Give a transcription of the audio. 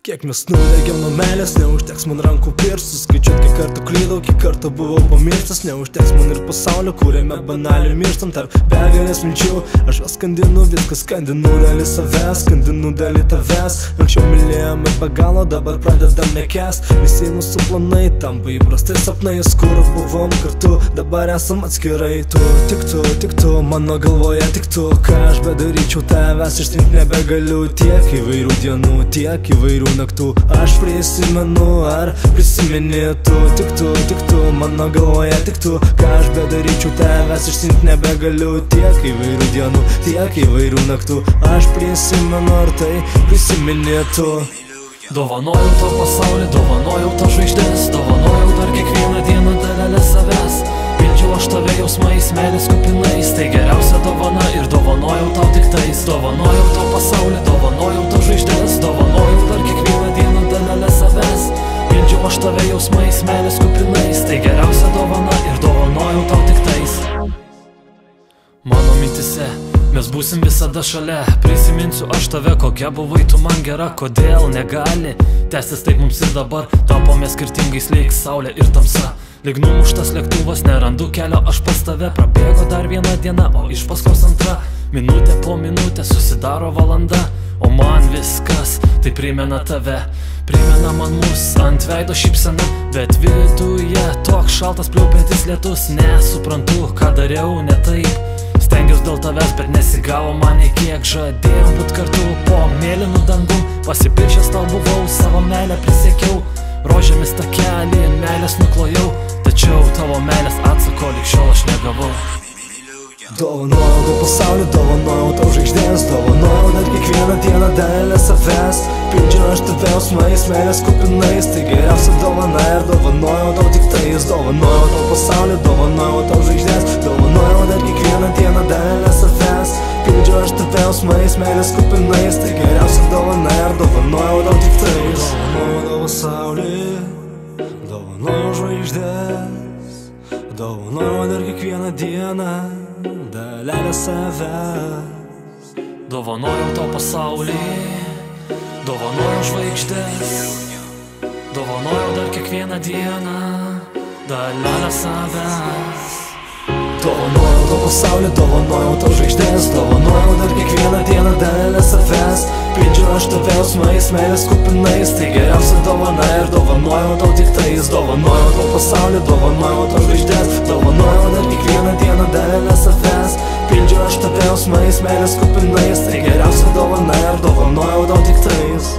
Kiek mes nulegiam nuo meilės, neužteks man rankų pirštų. Skaičiuot, kiek kartų klydau, kiek kartų buvau pamirštas. Neužteks man ir pasaulio, kuriame banaliai mirštam. Tarp begalės minčių, aš vis skandinu, viskas skandinu. Dalį savęs, skandinu dalį tavęs. Anksčiau mylėjom ir be galo, dabar pradedam nekęst. Visi mūsų planai tampa įprastai sapnais. Kur buvom kartu, dabar esam atskirai. Tik tu, mano galvoje tik tu. Ką aš bedaryčiau, tavęs ištrint nebegaliu. Tiek įvairių dienų, tiek įvairių naktų. Aš prisimenu, ar prisimeni tu. Tik tu, mano galvoje tik tu. Ką aš bedaryčiau, tavęs ištrint nebegaliu. Tiek įvairių dienų, tiek įvairių naktų. Aš prisimenu, ar tai prisimeni tu. Dovanojau tau pasaulį, dovanojau tau žvaigždės. Dovanojau dar kiekvieną dieną dalelę savęs. Pildžiau aš tave jausmais, meilės kupinais. Tai geriausia dovana ir dovanojau tau tik tais. Dovanojau tau pasaulį, dovanojau tau žvaigždės. Dovanojau dar kiekvieną dieną dalelę savęs. Pildžiau aš tave jausmais, meilės kupinais. Tai geriausia dovana ir dovanojau tau tik tais. Mano mintise mes būsim visada šalia. Prisiminsiu aš tave, kokia buvai tu man gera. Kodėl negali tęstis taip mums ir dabar? Tapome skirtingais lyg saulė ir tamsa. Lyg numuštas lėktuvas, nerandu kelio aš pas tave. Prabėgo dar viena diena, o iš paskos antra. Minutė po minutę susidaro valanda. O man viskas tai primena tave. Primena man mus ant veido šypsena. Bet viduje toks šaltas pliaupiantis lietus. Nesuprantu, ką dariau ne taip. Stengiausi dėl tavęs, bet nesigavo man nei kiek. Žadėjom būt kartu po mėlynų dangum. Pasipiršęs tau buvau, savo meilę prisiekiau. Rožėmis takelį, meilės nuklojau. Tačiau tavo meilės atsako lig šiol aš negavau. Dovanojau tau pasaulį, dovanojau tau žvaigždės. Dovanojau dar kiekvieną dieną dalelę savęs. Pildžiau aš tave jausmais, meilės kupinais. Tai geriausia dovana ir dovanojau tau tik tais. Dovanojau tau pasaulį, dovanojau tau žvaigždės. Dovanojau dar kiekvieną dieną dalelę savęs. Pildžiau aš tave jausmais, meilės kupinais. Tai geriausia dovana ir dovanojau tau tik tais. Dovanojau tau pasaulį, dovanojau žvaigždės. Dovanojau dar kiekvieną dieną dalelę savęs. Dovanojau tau pasaulį, dovanojau žvaigždės. Dovanojau dar kiekvieną dieną dalelę savęs. Dovanojau tau pasaulį, dovanojau tau žvaigždės. Dovanojau dar kiekvieną dieną dalelę savęs. Pildžiau aš tave jausmais, meilės kupinais. Tai geriausia dovana ir dovanojau tau tik tais. Dovanojau tau pasaulį, dovanojau tau žvaigždės. Dovanojau dar kiekvieną dieną dalelę savęs. Pildžiau aš tave jausmais, meilės kupinais. Tai geriausia dovana ir dovanojau tau tik tais.